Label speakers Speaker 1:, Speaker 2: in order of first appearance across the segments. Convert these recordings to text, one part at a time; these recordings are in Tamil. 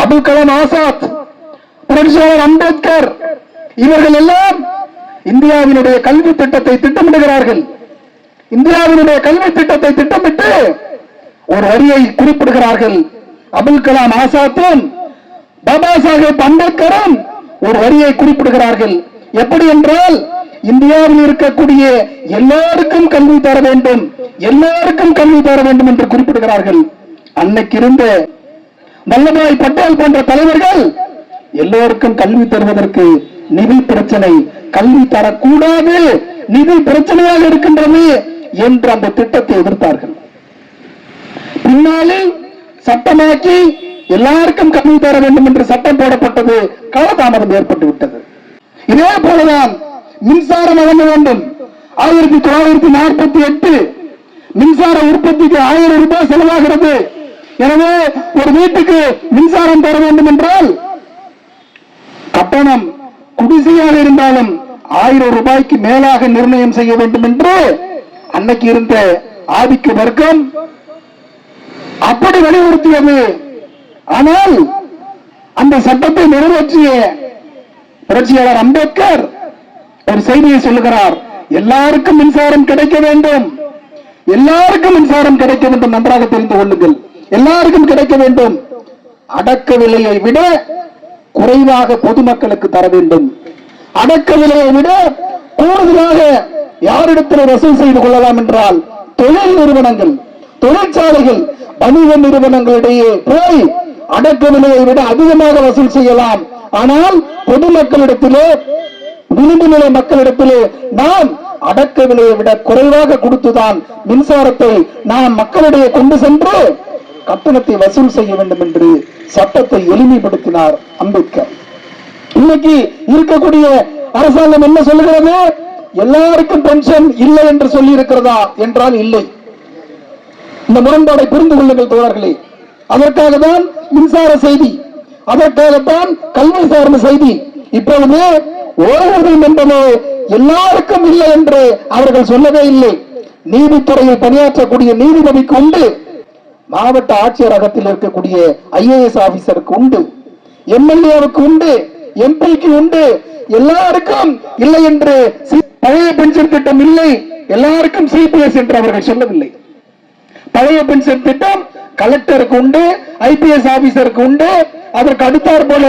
Speaker 1: அபுல் கலாம் ஆசாத், புரட்சியாளர் அம்பேத்கர், இவர்கள் எல்லாம் இந்தியாவினுடைய கல்வி திட்டத்தை திட்டமிடுகிறார்கள். இந்தியாவினுடைய கல்வி திட்டத்தை திட்டமிட்டு ஒரு வரியை குறிப்பிடுகிறார்கள். அபுல் கலாம் ஆசாத்தும் பாபா சாஹேப் அம்பேத்கரும் ஒரு வரியை குறிப்பிடுகிறார்கள். எப்படி என்றால், இந்தியாவில் இருக்கக்கூடிய எல்லாருக்கும் கல்வி தர வேண்டும், எல்லாருக்கும் கல்வி தர வேண்டும் என்று குறிப்பிடுகிறார்கள். அன்னைக்கு இருந்த வல்லபாய் பட்டேல் போன்ற தலைவர்கள் எல்லோருக்கும் கல்வி தருவதற்கு நிதி பிரச்சனை, கல்வி தரக்கூடாது, நிதி பிரச்சனையாக இருக்கின்றது என்று அந்த திட்டத்தை எதிர்த்தார்கள். பின்னாலே சட்டமாக்கி எல்லாருக்கும் கல்வி தர வேண்டும் என்று சட்டம் போடப்பட்டது. காலதாமதம் ஏற்பட்டு விட்டது. இதே போலதான் மின்சாரம் வழங்க வேண்டும். 1948 மின்சார உற்பத்திக்கு 1000 ரூபாய் செலவாகிறது. எனவே ஒரு வீட்டுக்கு மின்சாரம் தர வேண்டும் என்றால் கட்டணம் குடிசையாக இருந்தாலும் 1000 ரூபாய்க்கு மேலாக நிர்ணயம் செய்ய வேண்டும் என்று அன்னைக்கு இருந்த ஆதிக்க வர்க்கம் அப்படி வலியுறுத்தியது. ஆனால் அந்த சட்டத்தை நிறைவேற்றிய புரட்சியாளர் அம்பேத்கர் ஒரு செய்தியை சொல்லுகிறார். எல்லாருக்கும் மின்சாரம் கிடைக்க வேண்டும், எல்லாருக்கும் மின்சாரம் கிடைக்க வேண்டும். நன்றாக தெரிந்து கொள்ளுங்கள், எல்லாருக்கும் கிடைக்க வேண்டும். அடக்க விலையை விட குறைவாக பொதுமக்களுக்கு தர வேண்டும். அடக்க விலையை விட கூடுதலாக யாரிடத்தில் வசூல் செய்து கொள்ளலாம் என்றால் தொழில் நிறுவனங்கள், தொழிற்சாலைகள், வணிக நிறுவனங்களிடையே போய் அடக்க விலையை விட அதிகமாக வசூல் செய்யலாம். ஆனால் பொதுமக்களிடத்திலே, விளிம்பு நிலை மக்களிடத்திலே நாம் அடக்க விலையை விட குறைவாக கொடுத்துதான் மின்சாரத்தை நாம் மக்களிடையே கொண்டு சென்று கட்டணத்தை வசூல் செய்ய வேண்டும் என்று சட்டத்தை எளிமைப்படுத்தினார் அம்பேத்கர். இன்னைக்கு இருக்கக்கூடிய அரசாங்கம் என்ன சொல்லுகிறது? எல்லாருக்கும் பென்ஷன் இல்லை என்று சொல்லி இருக்கிறதா என்றால் இல்லை. இந்த முரண்பாடை புரிந்து கொள்ளுங்கள் தோழர்களே. அதற்காக தான் மின்சார செய்தி, அதற்காகத்தான் கல்வி சார்ந்த செய்தி. இப்பொழுது ஓய்வூதியம் என்பது எல்லாருக்கும் இல்லை என்று அவர்கள் சொல்லவே இல்லை. நீதித்துறையில் பணியாற்றக்கூடிய நீதிபதிக்கு உண்டு, மாவட்ட ஆட்சியரகத்தில் இருக்கக்கூடிய IAS ஆபீசருக்கு உண்டு, MLAவுக்கு உண்டு, MP-க்கு உண்டு. எல்லாருக்கும் இல்லை என்று பழைய பென்ஷன் திட்டம் இல்லை, எல்லாருக்கும் CPS என்று அவர்கள் சொல்லவில்லை. பழைய பென்ஷன் திட்டம் கலெக்டருக்கு உண்டு, IPS ஆபீசருக்கு உண்டு, அதற்கு அடுத்தாற் போல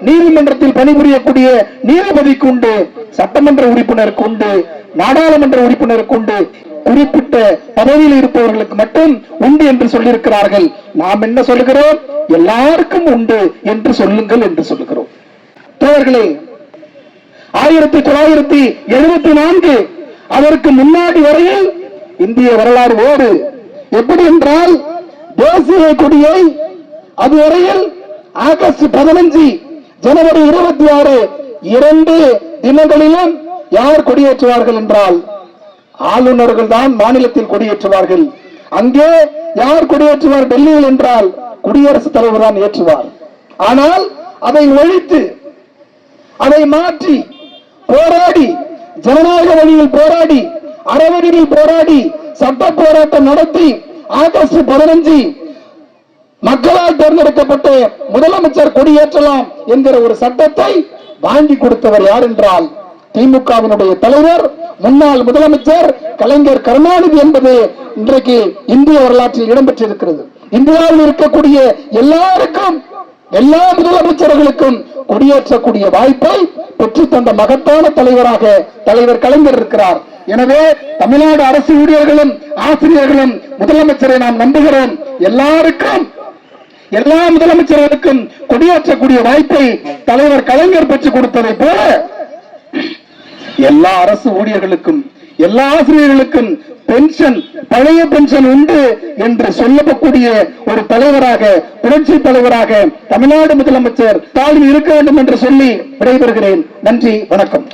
Speaker 1: நீதிமன்றத்தில் பணிபுரியக்கூடிய நீதிபதிக்கு உண்டு, சட்டமன்ற உறுப்பினருக்கு உண்டு, நாடாளுமன்ற உறுப்பினருக்கு உண்டு, குறிப்பிட்ட பதவியில் இருப்பவர்களுக்கு மட்டும் உண்டு என்று சொல்லியிருக்கிறார்கள். நாம் என்ன சொல்லுகிறோம்? எல்லாருக்கும் உண்டு என்று சொல்லுங்கள் என்று சொல்லுகிறோம். தோழர்களே, 1974 அதற்கு முன்னாடி வரையில் இந்திய வரலாறு ஓடு. எப்படி என்றால், தேசிய கொடியை அதுவரையில் ஆகஸ்ட் 15, ஜனவரி 26 2 தினங்களிலும் யார் கொடியேற்றுவார்கள் என்றால் ஆளுநர்கள் தான் மாநிலத்தில் கொடியேற்றுவார்கள். அங்கே யார் கொடியேற்றுவார் டெல்லியில் என்றால் குடியரசுத் தலைவர் தான் ஏற்றுவார். ஆனால் அதை ஒழித்து, அதை மாற்றி போராடி, ஜனநாயக வழியில் போராடி, அறவழியில் போராடி, சட்ட போராட்டம் நடத்தி ஆகஸ்ட் 15 மக்களால் தேர்ந்தெடுக்கப்பட்ட முதலமைச்சர் கொடியேற்றலாம் என்கிற ஒரு சட்டத்தை வாங்கி கொடுத்தவர் யார் என்றால் திமுகவினுடைய தலைவர், முன்னாள் முதலமைச்சர் கலைஞர் கருணாநிதி என்பது இன்றைக்கு இந்திய வரலாற்றில் இடம்பெற்றிருக்கிறது. இந்தியாவில் இருக்கக்கூடிய எல்லாருக்கும், எல்லா முதலமைச்சர்களுக்கும் கொடியேற்றக்கூடிய வாய்ப்பை பெற்று தந்த மகத்தான தலைவராக தலைவர் கலைஞர் இருக்கிறார். எனவே தமிழ்நாடு அரசு ஊழியர்களும் ஆசிரியர்களும் முதலமைச்சரை நாம் நம்புகிறோம். எல்லாருக்கும், எல்லா முதலமைச்சர்களுக்கும் கொடியேற்றக்கூடிய வாய்ப்பை தலைவர் கலைஞர் பெற்றுக் கொடுத்ததை போல எல்லா அரசு ஊழியர்களுக்கும், எல்லா ஆசிரியர்களுக்கும் பென்ஷன், பழைய பென்ஷன் உண்டு என்று சொல்லக்கூடிய ஒரு தலைவராக, புரட்சி தலைவராக தமிழ்நாடு முதலமைச்சர் ஸ்டாலின் இருக்க வேண்டும் என்று சொல்லி விடைபெறுகிறேன். நன்றி, வணக்கம்.